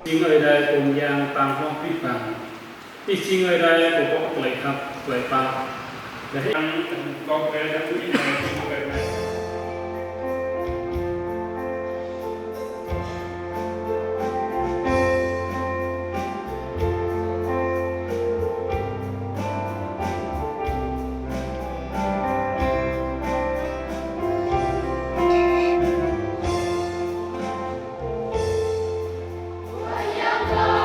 Những người đây cùng giang tam phong phi phạm, thì chỉ người đây cũng có lệ khắp lệ tam, để anh có về đã quý này. Hãy subscribe cho kênh Ghiền Mì Gõ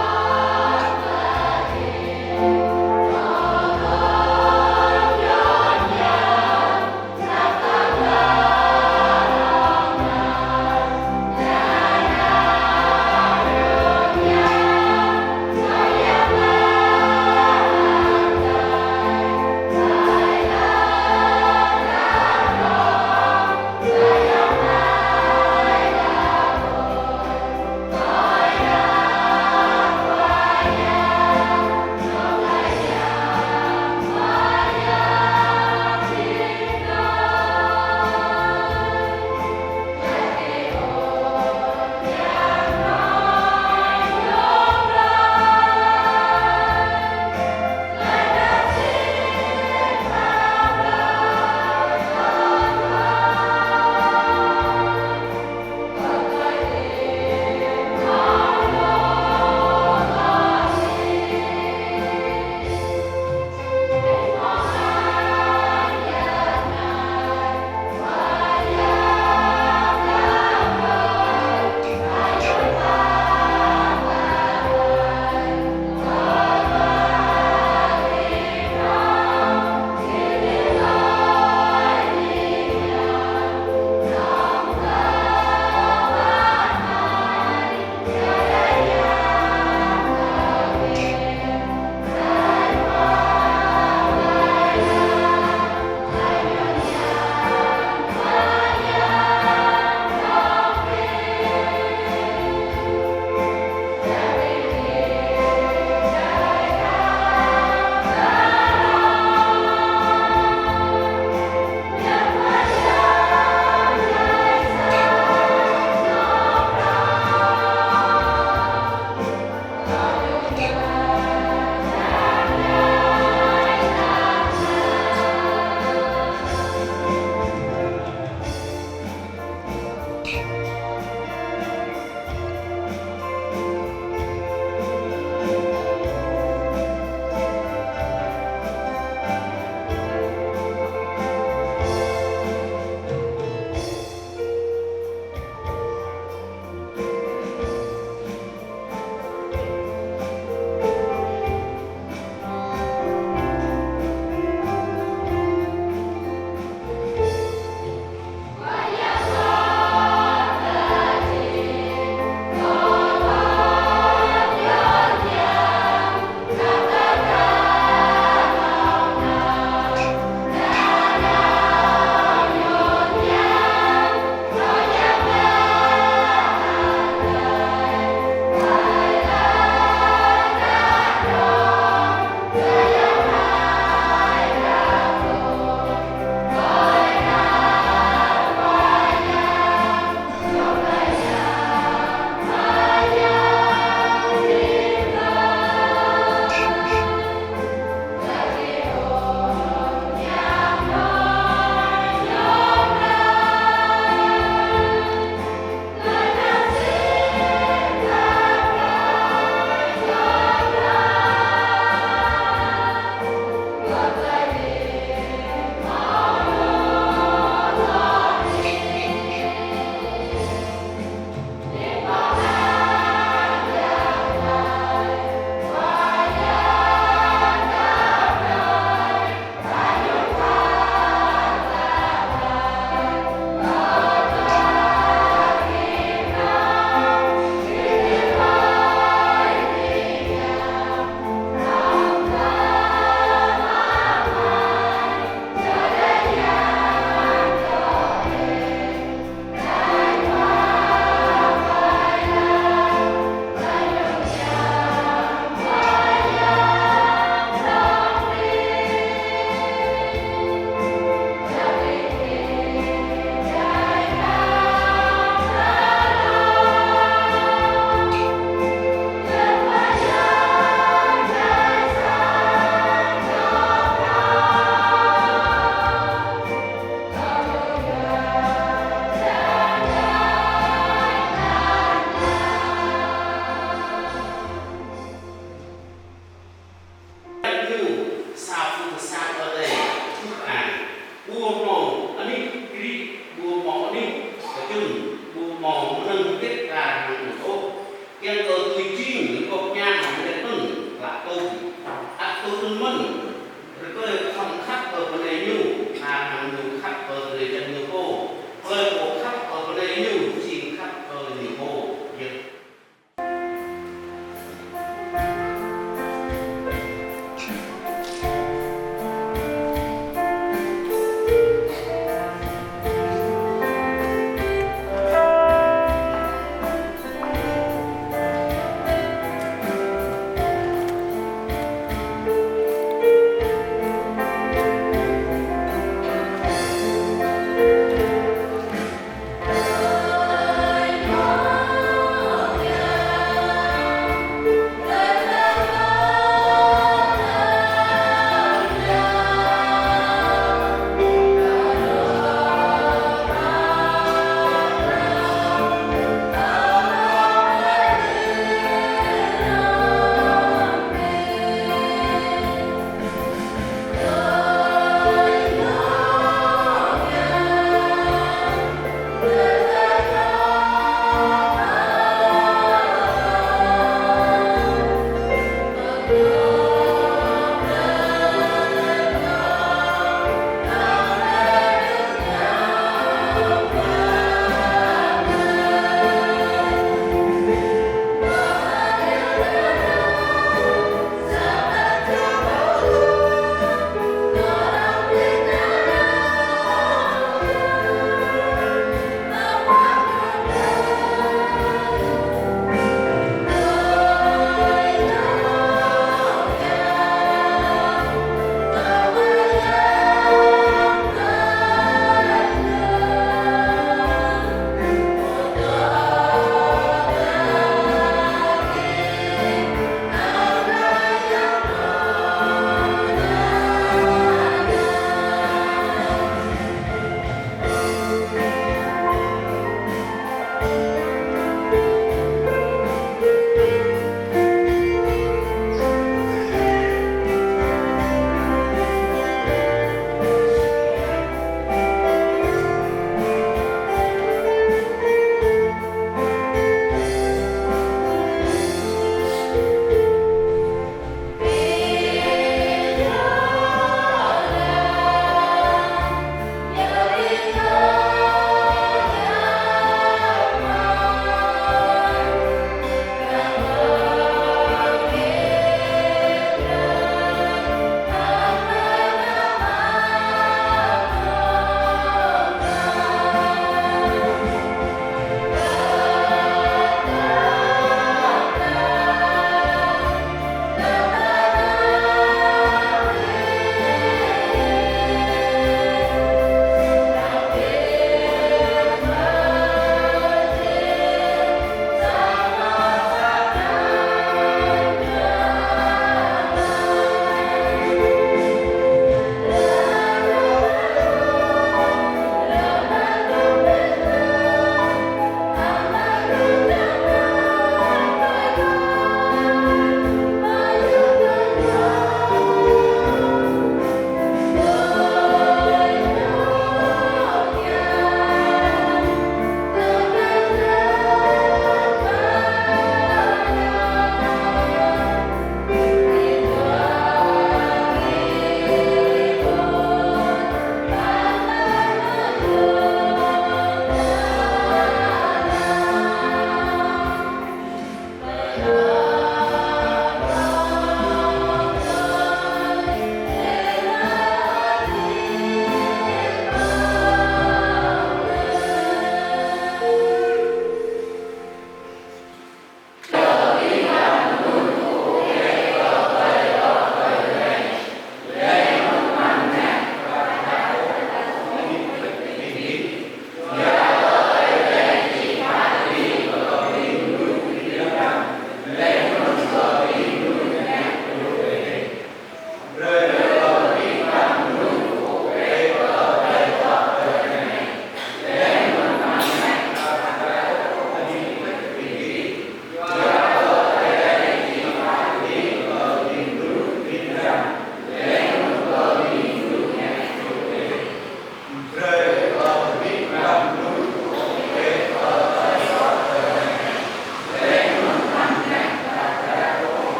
để không bỏ lỡ sao phương sao ở đây bùa màu anh đi đi bùa màu đi ở chừng bùa màu nâng kết ra hàng ô yang cơ tùy chinh có nhang hàng để mừng là câu tôi mừng rồi không khắc ở bên đây nhu hàng nhu khắc ở đây chân nhu cô rồi một khắc ở bên đây nhu xin khắc ở nhu cô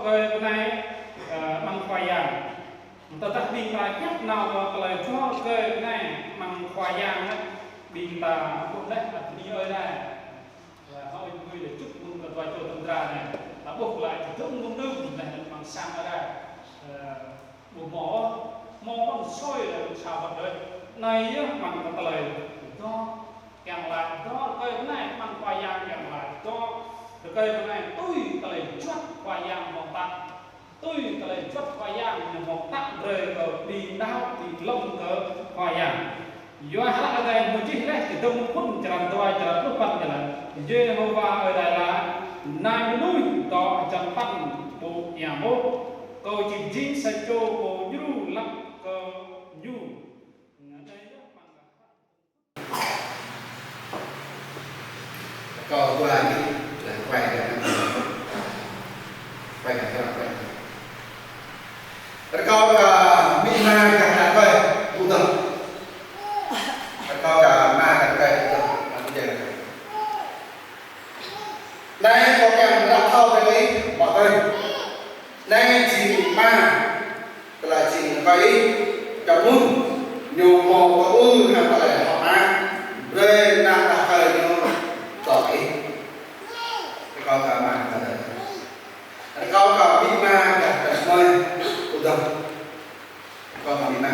cái này bằng khoai yang tao ta bình ta nhất nào mà lại cho cái này bằng khoai yang á bình ta cũng đấy là đi ơi này là họ người để chúc mừng cái vài chỗ tâm ra này ta buộc lại thì thương mong đương này bằng sang ở đây bộ mỏ bằng soi là sao vật đấy này bằng ta lại cho càng lại cho cái này bằng khoai yang càng lại cho cái này tôi ta lại chốt khoai yang một tặng tôi ta lại chốt khoai yang một tặng rồi đi đau đi lông cỡ khoai yang do hal ada yang mujih lah kita pun jalan tua jalan depan jalan Jehovah adalah namun to jalan bu yamu kau jinjing sajo kau juru lak kau ju Còn qua là quay cái quay rồi con mỹ ma cả là coi cụ tập con cả ma cả coi cụ tập đây có kèm đặt thâu cái ấy mọi người đây chỉ ma là chỉ cái cảm ơn nhiều màu có ư hay là họ ma rồi đang đặt thời nhiều tỏi con cả ma con cả mỹ ma cả mời cụ tập con cả mỹ ma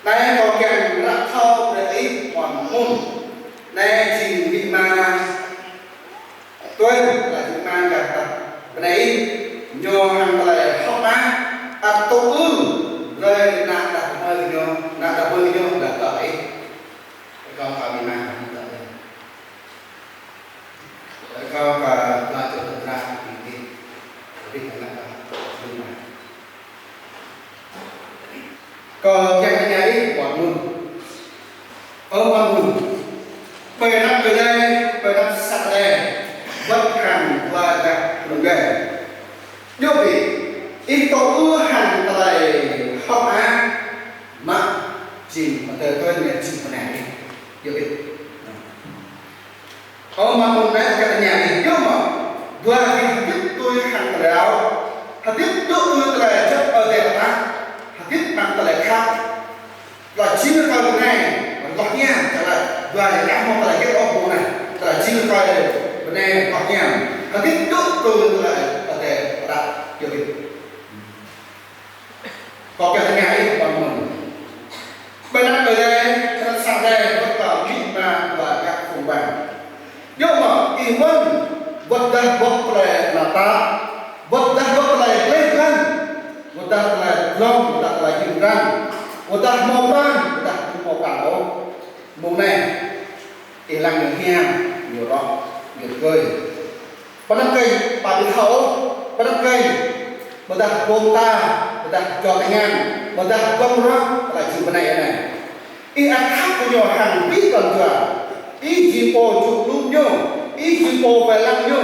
đây có kèm đặt thâu cái ấy còn môn đây chỉ mỹ ma tôi là chúng ta gặp cái này nhờ hàng là học má tổ ư rồi nặng đặt hơi nhờ nặng đặt hơi nhờ là tới con cả bị mang con cả là chỗ thực ra thì đi là đi mà còn cái này còn luôn còn luôn bây năm từ đây bây năm sắp đây bất hành và gặp đồng nghề do vì ít tổ ưa hành tại học á mà chỉ mà tới tôi nhận chỉ mà này do vì ông mà một cái cái nhà thì nếu mà vừa thì biết tôi hành tại áo hạt tiếp tôi tại chất ở đây là hạt tiếp bằng tại khác là 90 con này còn có nha trả lại vừa là cảm mong lại cái ô này là 90 con này hoặc nhà nó biết tốt từ lại ở đây đặt kiểu gì có cái nhà ấy bằng mình bên đó ở đây nó sang đây nó cả mỹ mà và các vùng vàng nhưng mà iman vật đa vật là ta vật đa lên gan vật đa là long vật đa là hình răng vật đa màu vàng vật đa màu cảo màu này thì là người heo nhiều đó nhiều cười bắt năm cây bà đi khẩu bắt năm cây bà ta bông ta bà ta cho anh em bà ta bông đó là chữ bên này ý ăn khác của nhỏ hàng biết còn thừa ý chỉ bồ chụp luôn nhô ý chỉ bồ về lăng nhô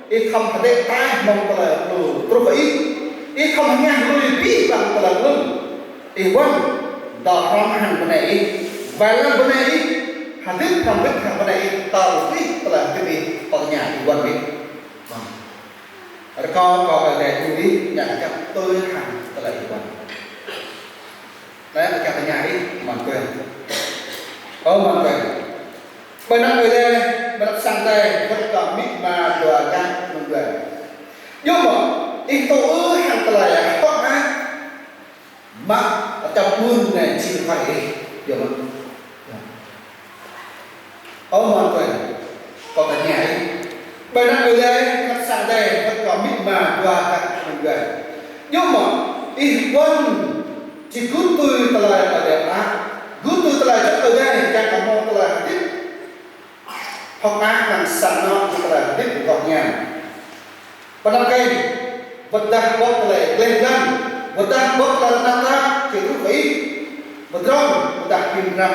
ý không phải để tai mong là đủ tôi phải ý không nghe người biết bằng là luôn ý quân đỏ rong hàng bên này về lăng bên này hàng biết không biết hàng bên này tao biết là cái gì ở nhà thì quân biết con ở đây tôi biết nhận cho tôi hàng là gì quân đấy là cả nhà đi bằng quyền bằng quyền bên đó người đây bên đó sang đây vẫn còn biết mà đùa ra bằng quyền nhưng mà ít tôi ư hàng là có ai mà ở trong mương này chỉ phải đi hiểu không bằng quyền còn cả nhà đi bên đó người đây nó sang đây vẫn còn biết mà đùa ra bằng quyền nhưng mà ít quân chỉ cứ tôi là ở đẹp á cứ tôi là rất ở đây chẳng có một là tiếp học á bằng sẵn nó là tiếp gọn nhàng và năm cây vật đa bốc là lên gan vật đa bốc là năm ta chỉ cứ phải vật rong vật đa kim rằm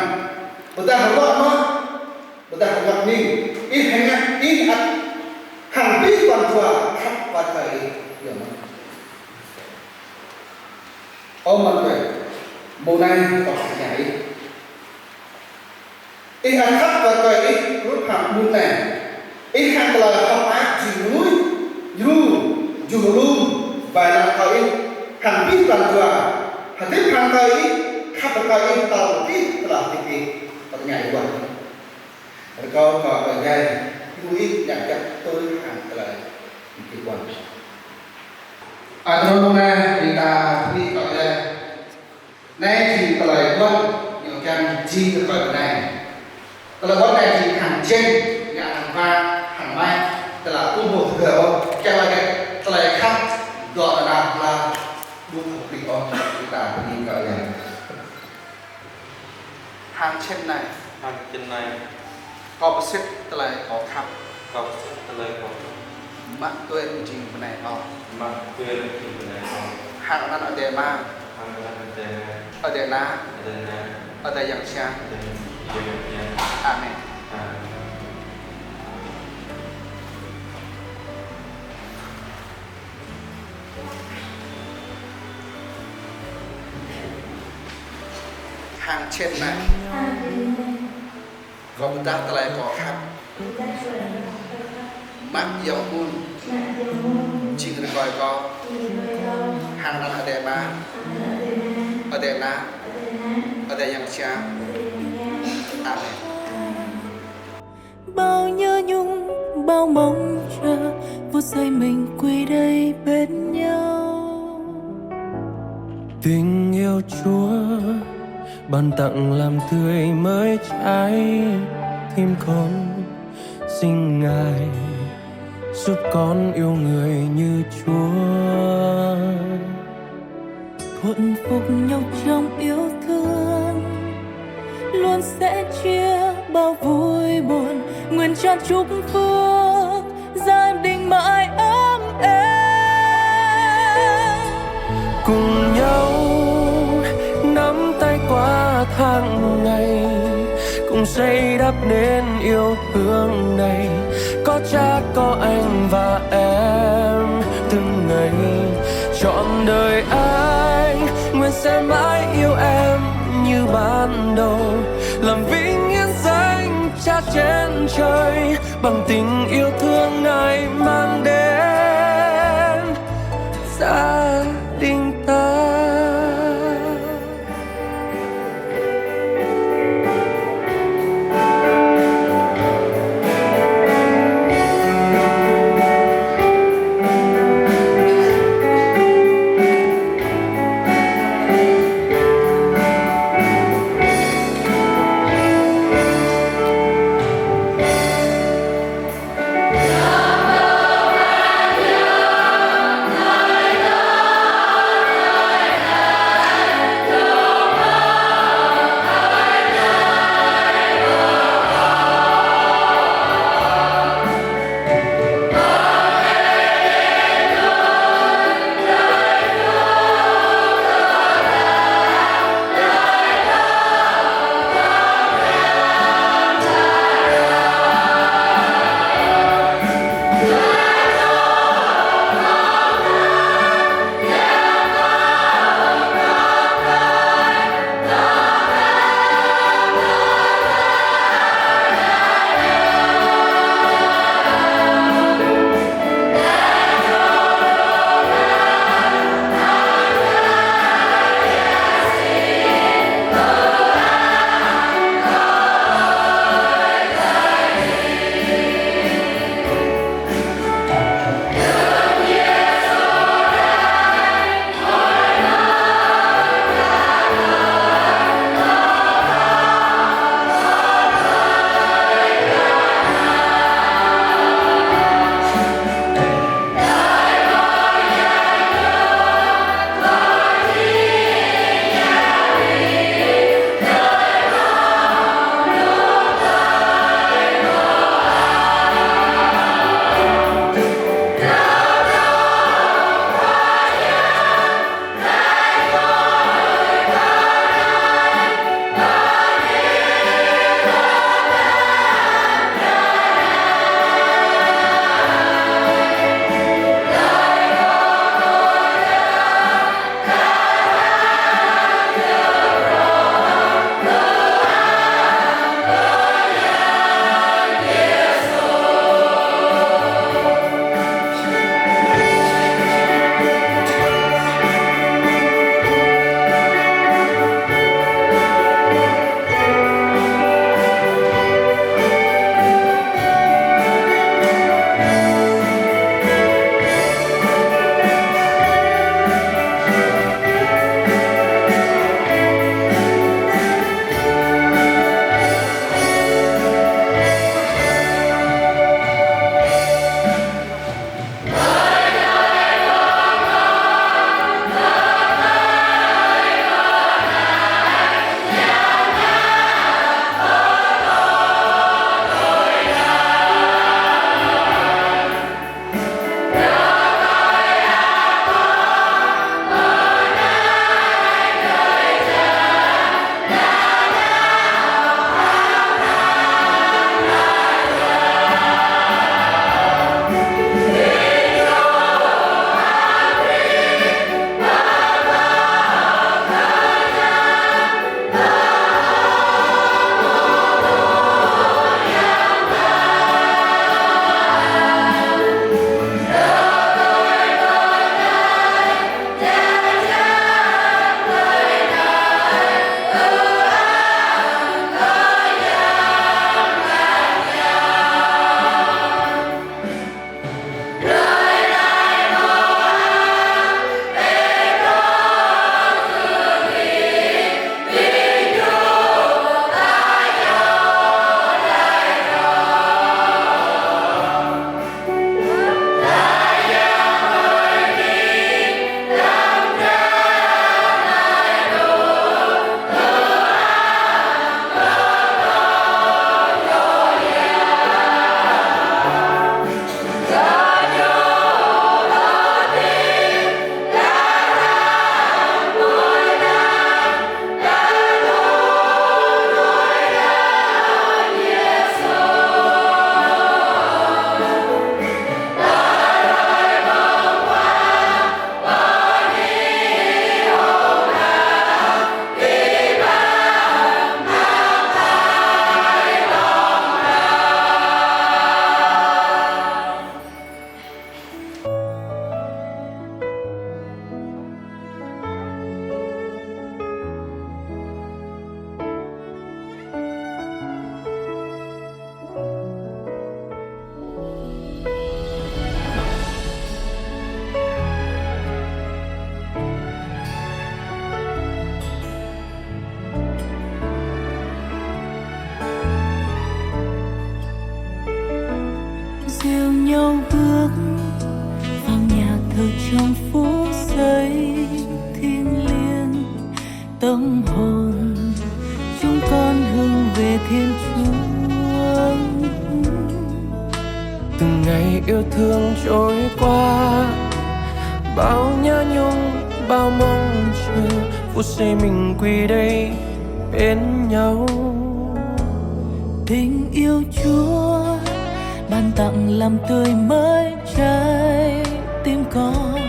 vật đa học gọn nó vật đa học gọn nhìn ít hành ít ăn hàng biết toàn thừa khắp và thầy hiểu không ông mà mùa này có nhảy ít ăn khắp và cười ít rút hàng mùa này ít hàng là học ác chỉ núi dù jurulum bala koi hanpi plantua hati pangkai khapakai tauti telah tiki ternyai buat kau bagai duit yang tôi hàng lại cái quan Adronona kita đi gọi đây nay thì lời quân nhiều chân chi được lời này lời quân này thì hàng trên nhà hàng va hàng mai tức là cung một thừa cho là cái lời khác gọi là đúng một định ôn kita đi gọi đây hàng trên này có xếp tức là có khắp mạng tuyên trình này họ hàngนั้นở đây mà ở đây na ở đây yang xa amen hàng trên này có một đáp lại có khắp mắt dầu muôn chỉ cần gọi có hàngนั้นở đây mà ở đây na ở đây yang xa amen bao nhớ nhung bao mong chờ phút giây mình quỳ đây bên nhau tình yêu Chúa ban tặng làm tươi mới trái tim con xin Ngài giúp con yêu người như Chúa thuận phục nhau trong yêu thương luôn sẽ chia bao vui buồn nguyện tràn chúc phước gia đình mãi ấm êm cùng nhau nắm tay qua tháng ngày cùng xây đắp nên yêu thương này có cha có anh và em từng ngày trọn đời anh nguyện sẽ mãi yêu em như ban đầu làm vinh hiển danh cha trên trời bằng tình yêu thương Ngài mang đến gia đình ta. trong phút giây thiêng liêng, tâm hồn chúng con hướng về Thiên Chúa. Từng ngày yêu thương trôi qua, bao nhớ nhung, bao mong chờ, phút giây mình quy đây bên nhau. Tình yêu Chúa ban tặng làm tươi mới trái tim con.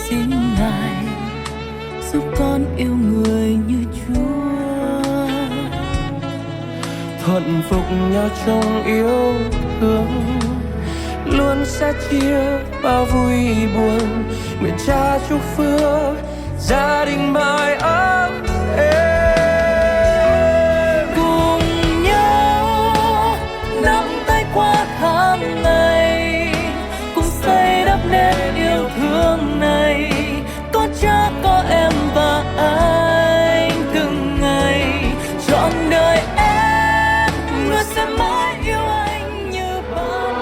Xin Ngài giúp con yêu người như Chúa. Thuận phục nhau trong yêu thương, luôn sẽ chia bao vui buồn. Nguyện Cha chúc phước gia đình mãi ấm êm. Cùng nhau nắm tay qua tháng ngày, cùng xây đắp nên yêu thương này. Có cha có em và anh từng ngày, trọn đời em luôn sẽ mãi yêu anh như ban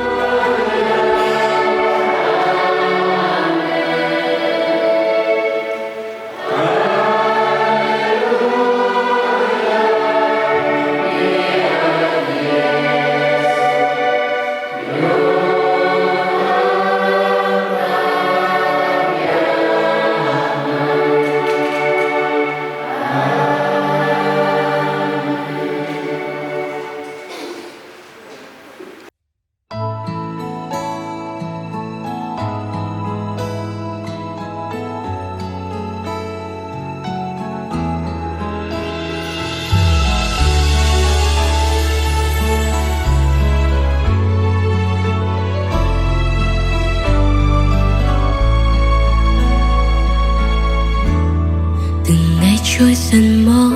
trôi dần mau.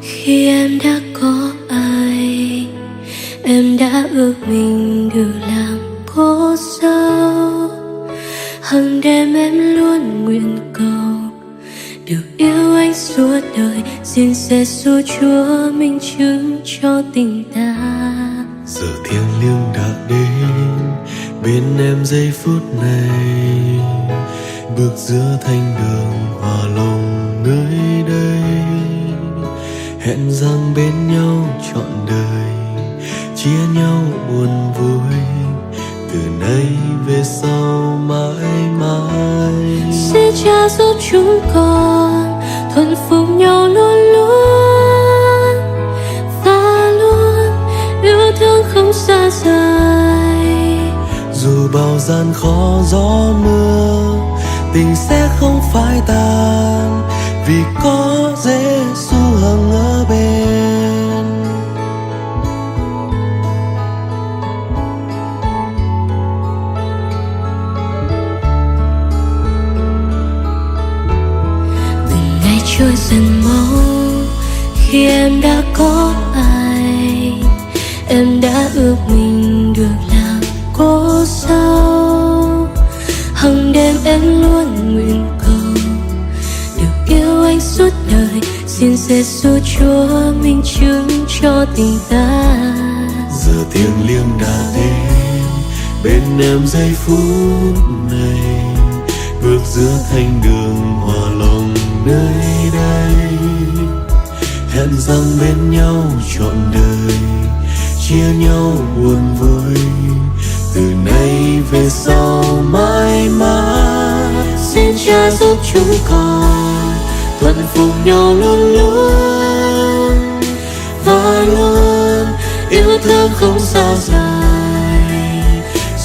Khi em đã có ai, em đã ước mình được làm cô dâu. Hằng đêm em luôn nguyện cầu được yêu anh suốt đời. Xin Giêsu Chúa minh chứng cho tình ta. Giờ thiêng liêng đã đến bên em giây phút này, bước giữa thanh đường hòa lòng nơi đây. Hẹn rằng bên nhau trọn đời, chia nhau buồn vui, từ nay về sau mãi mãi. Xin Cha giúp chúng con thuận phục nhau luôn luôn, và luôn yêu thương không xa rời. Dù bao gian khó gió mưa, tình sẽ không phai tàn, vì có Giêsu hằng ở bên. Từng ngày trôi dần mau. Khi em đã có ai, em đã ước mình được làm cô dâu. Hằng đêm em luôn nguyện cầu được yêu anh suốt đời. Xin Giêsu Chúa minh chứng cho tình ta. Giờ thiêng liêng đã đến bên em giây phút này, bước giữa thanh đường hòa lòng nơi đây. Hẹn rằng bên nhau trọn đời, chia nhau buồn vui, từ nay về sau mãi mãi. Xin Cha giúp chúng con thuận phục nhau luôn luôn, và luôn yêu thương không xa rời.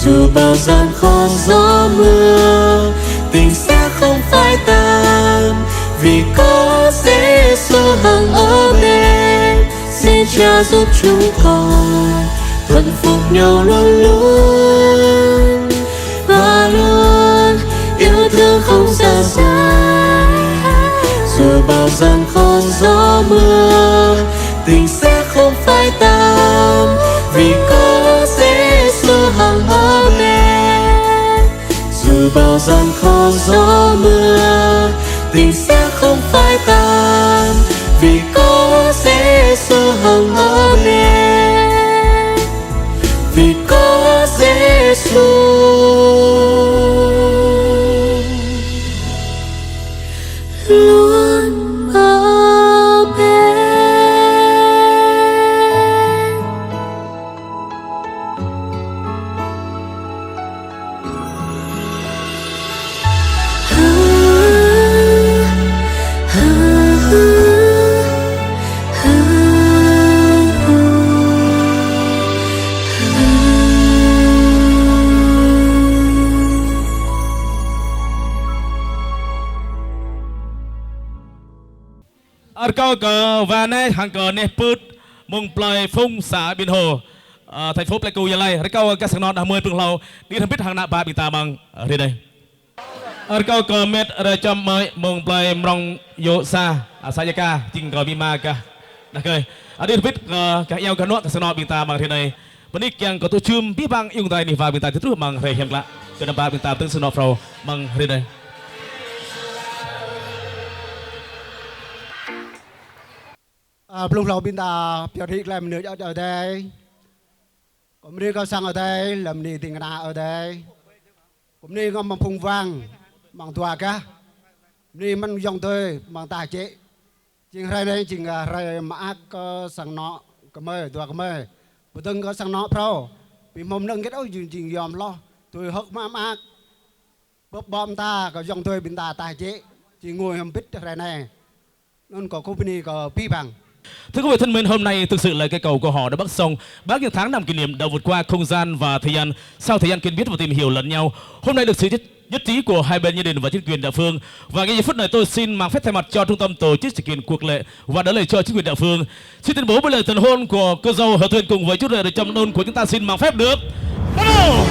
Dù bao gian khó gió mưa, tình sẽ không phai tan, vì có Giêsu hằng ở bên. Xin Cha giúp chúng con thuận phục nhau luôn luôn, và luôn yêu thương không xa rời. dù bao gian khó gió mưa, tình sẽ không phai tan, vì có Giêsu hằng ở bên. Dù bao gian khó gió mưa, tình sẽ không phai tan, vì có Giêsu hằng ở bên. Vì có Giêsu. Câu cờ và này hàng cờ này bứt mông plei phung xã biên hồ thành phố Pleiku Gia Lai. Câu các sản nọ đã mời phương lâu đi thăm biết hàng nạ ba bị ta bằng ở đây. Câu cờ mét ở trong mới mông plei mong yo sa sayaka chinh cờ bima cả. Đặc cười. Đi thăm biết các eo các nọ các sản nọ bị ta bằng thế này.วันนี้ยังก็ตัวชื่มพี่บางยุงไตนี่ฟ้าบินตาที่รู้มังเรียมละจนน้ำปลาบินตาตึงสนอฟเรามังเรียนปลุกเราบินตาเปียริกแลมเนื้อเอาได้ผมนี่ก็สั่งเอาได้ลำนี้ติงนาเอาได้ผมนี่ก็มังพุงวังมังตัวกะนี่มันยองเตยมังตาเจ๊จริงอะไรได้จริงอะไรมาอักก็สั่งเนาะก็ไม่ตัวก็ไม่บตึงก็สั่งเนาะเพราะปีมมนึงก็เอาจริงยอมล้อตัวหกมากบบบอมตาก็ยองเตยบินตาตาเจ๊จริงงวยหำปิดอะไรnày nên có cô Pini có pi bằng. Thưa quý vị thân mến, hôm nay thực sự là cây cầu của họ đã bắc sông bác những tháng năm kỷ niệm đã vượt qua không gian và thời gian. Sau thời gian quen biết và tìm hiểu lẫn nhau, hôm nay được sự nhất trí của hai bên gia đình và chính quyền địa phương. Và ngay giây phút này tôi xin mang phép thay mặt cho trung tâm tổ chức sự kiện cuộc lễ và đỡ lời cho chính quyền địa phương xin tuyên bố với lời thần hôn của cô dâu Hờ Thuyền cùng với chút lời trầm nôn của chúng ta xin mang phép được. Bắt đầu.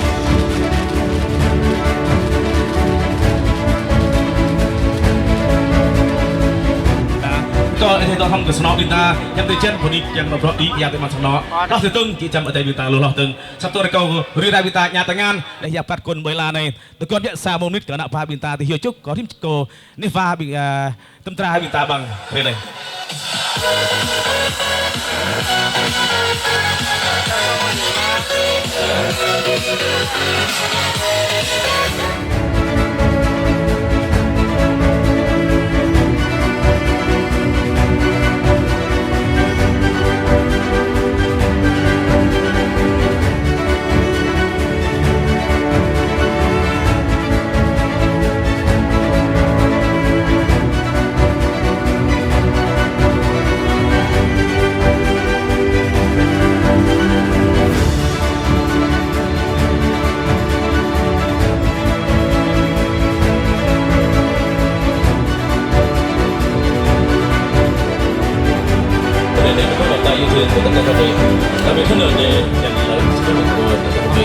Có anh tôi không có snow bình ta nhắm tới chân của đi chẳng có ý nhà tới mặt snow đó thì từng chỉ chăm ở đây bình ta luôn lo từng sắp tới câu rì đại bình ta nhà tăng an để dập tắt con bơi la này tôi còn nhận xa môn nít cả nạo pha bình ta thì hiểu chúc có thêm cô nên pha bị tâm tra bình ta bằng đây này. Của tất cả các vị, đặc biệt hơn nữa để nhận lời chúc mừng của tất cả các vị.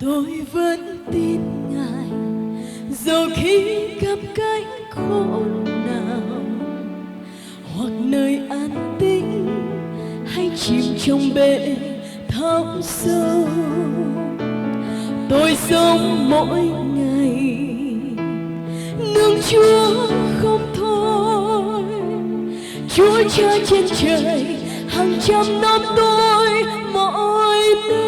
Tôi vẫn tin Ngài dẫu khi gặp cánh khổ nào hoặc nơi an tĩnh hay chìm trong bể thẳm sâu. Tôi sống mỗi ngày nương Chúa không thôi. Chúa Cha trên trời hàng trăm năm tôi mỗi nơi.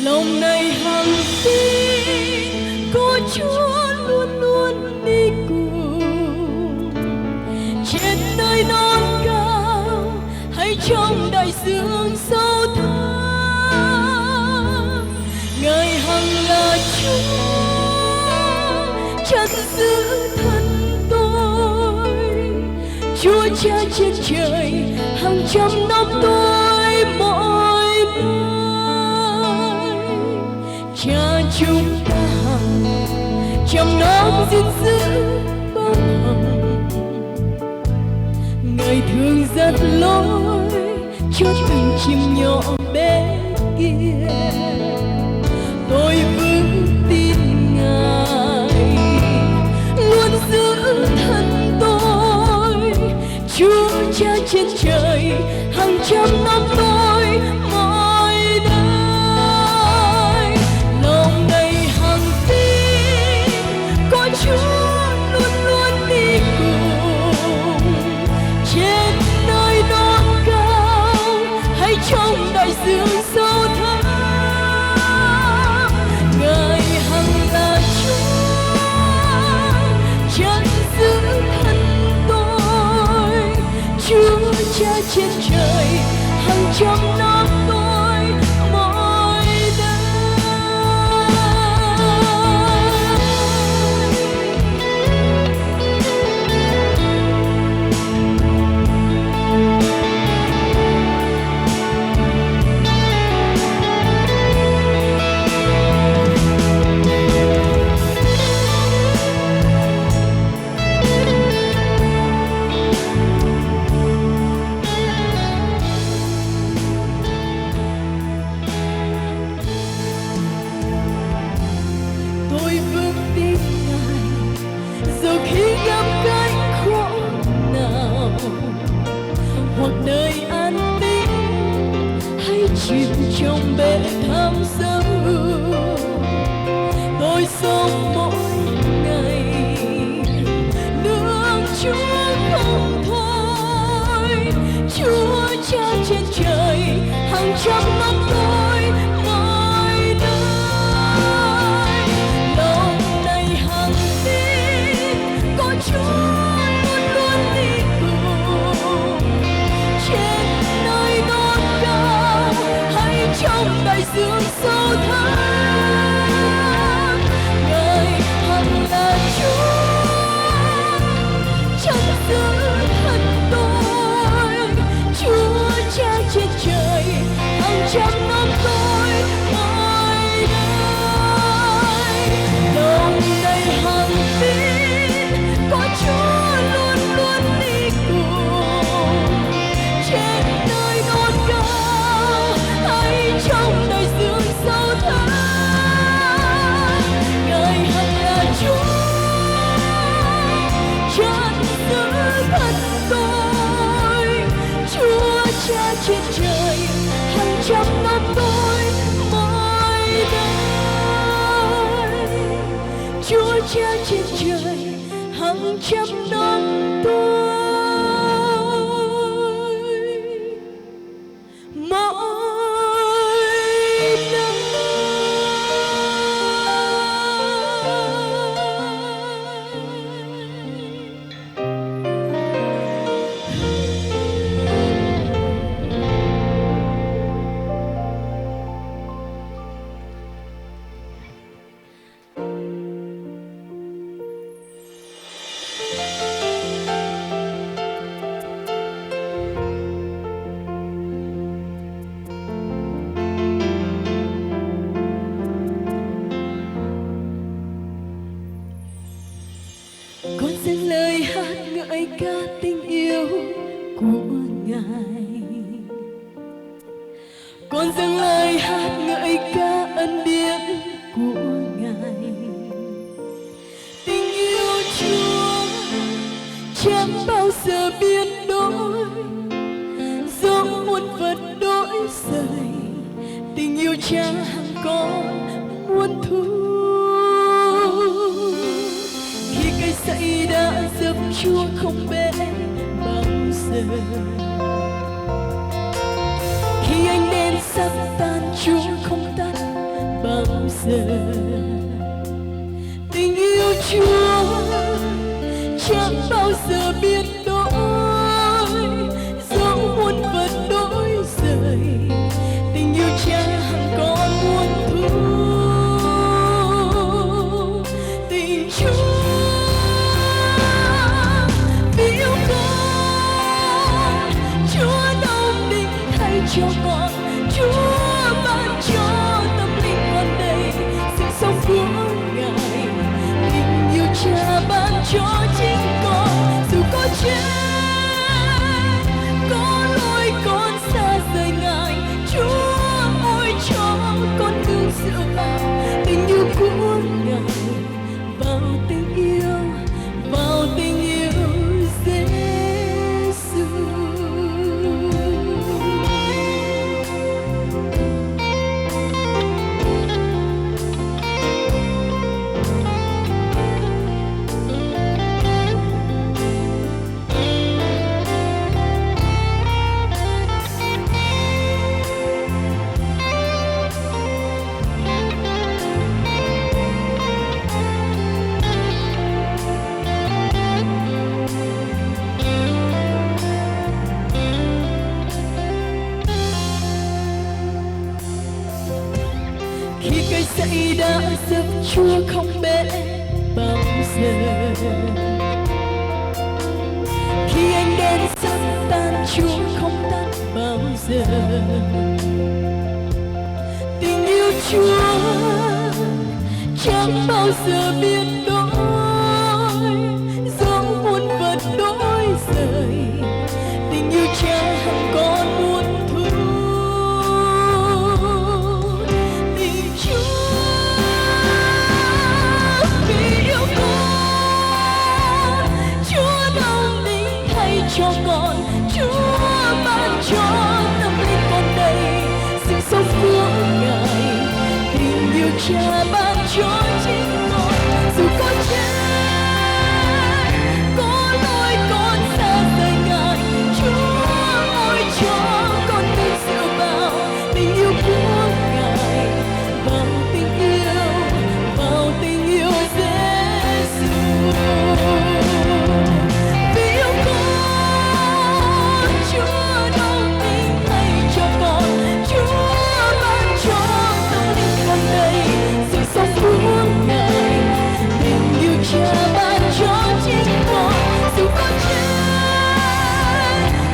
Lòng này hằng tin có Chúa luôn luôn đi cùng. Trên nơi non cao hay trong đại dương sâu thẳm, Ngài hằng là Chúa chắn giữ thân tôi. Chúa Cha trên trời hàng trăm năm tôi mỗi Cha chúng ta hằng trăm năm gìn giữ bóng hồng. Ngài thương dắt lối cho từng chim nhỏ bé kia. Tôi vững tin Ngài luôn giữ thân tôi. Chúa Cha trên trời hàng trăm năm tôi mỗi đời. Lòng đầy hằng tin có Chúa luôn luôn đi cùng. Trên nơi non cao hay trong đại dương Cha trên trời hàng trăm năm tôi mỏi tôi bước đi ngài dù khi gặp cái khổ nào hoặc nơi an tĩnh hay chìm trong bể thẳm sâu tôi sống mỗi ngày nương Chúa không thôi. Chúa Cha trên trời hàng trăm năm tôi mỏi nơi lòng này hằng tin có Chúa luôn luôn đi cùng trên nơi non cao hay trong đại dương sâu thẳm. Ngài hằng là Chúa chân giữ thân tôi. Chúa Cha trên trời hàng trăm năm tôi mỏi nơi lòng này hằng tin có Chúa luôn luôn đi cùng trên nơi non cao hay trong đại dương sâu thẳm. Ngài hằng là Chúa chân giữ thân tôi. Chúa Cha trên trời hàng trăm năm tôi mỏi nơi. Chúa Cha trên trời hàng trăm năm tôi mỏi con dâng lời hát ngợi ca tình yêu của Ngài. Con dâng lời hát ngợi ca ân điển của Ngài. Tình yêu Chúa chẳng bao giờ biến đổi, dẫu muôn vật đổi rời. Tình yêu Cha hằng có muôn thu. Khi cây sậy đã dập Chúa không bẽ bao giờ. Khi ánh đèn sắp tan Chúa không tắt bao giờ. Tình yêu Chúa chẳng bao giờ biến đổi, dẫu muôn vật đổi rời. Tình yêu Cha hằng có muôn thu. Tình Chúa vì yêu con, Chúa đau định thay cho con. Chúa ban cho tâm linh con đầy sự sống của Ngài. Tình yêu Cha ban cho chính con dù có chết, có lỗi con xa rời Ngài. Chúa ôi cho con nương dựa tình yêu của Ngài. Vào tình yêu, vào tình yêu Giêsu. vì đã giúp Chúa không bể bao giờ. Khi anh đến sắp tan, Chúa không tắt bao giờ. Tình yêu Chúa chẳng bao giờ biến đổi, dẫu muôn vật đổi rời. Tình yêu Cha không còn muốn thu. Tình Chúa vì yêu con, Chúa đồng linh thay cho con, Chúa ban cho tâm linh con đây sự sống của Ngài. Tình yêu Cha ban cho chính con, dù con chết, có lỗi con xa rời Ngài. Chúa ơi cho con tin dựa vào tình yêu của Ngài, vào tình yêu Giêsu. Vì yêu con, Chúa đồng tình thay cho con, Chúa ban cho tâm linh con đây sự sống của Ngài. Tình yêu Cha ban cho chính con, dù con chết,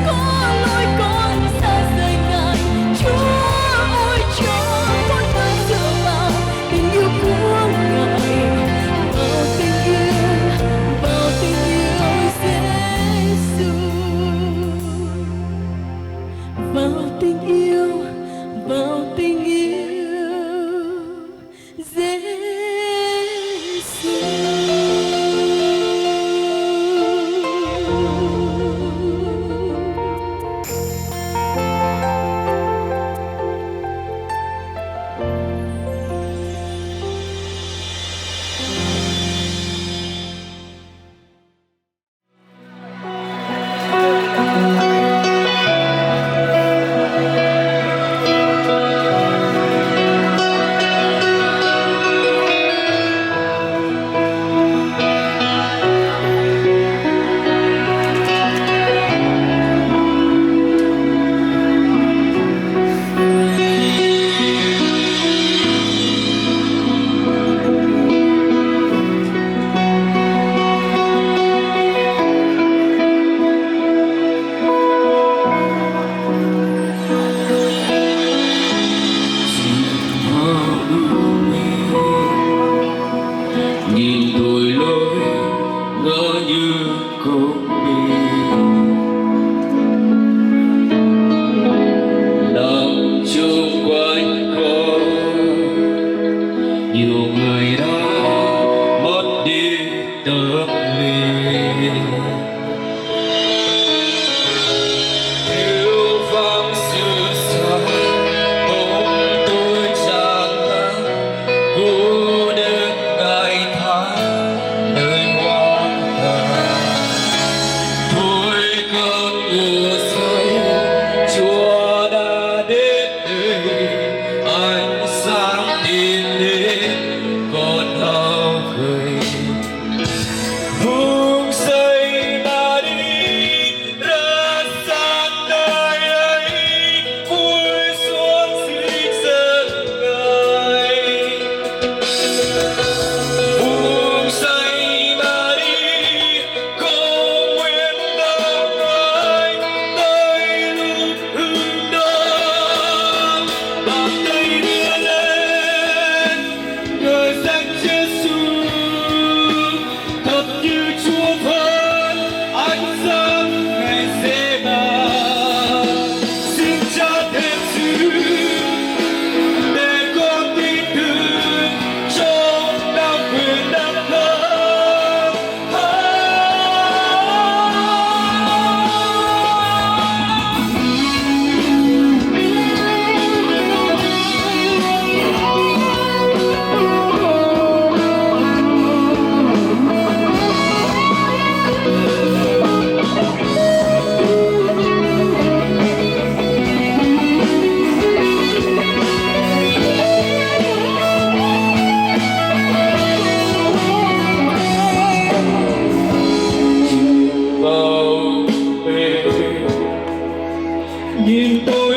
có lỗi con xa rời Ngài. Chúa ơi cho con tin dựa vào tình yêu của Ngài, vào tình yêu Giêsu, vào tình yêu Giêsu. Nhìn tôi lối ngỡ như không biết nằm chung quanh có nhiều người đã mất đi tấm linh, thiếu vắng sự sống bóng tôi chẳng ngờ cô đơn ngày tháng nơi hoang tàn. Thôi cơn mưa rơi, Chúa đã đến đây, ánh sáng tin đến con hao gầy. Vùng xây mà đi ra sang nơi ấy, cúi xuống xin dân Ngài. Vùng xây mà đi cầu nguyện đau Ngài tới lúc hưng đông. Bàn tay đưa lên ngợi danh Giêsu, thật như Chúa vẫn ánh sáng ngày dễ bàn. Xin Cha thêm sự để con tin tưởng trong đạo quyền đắc thắng. Vào về nhìn tôi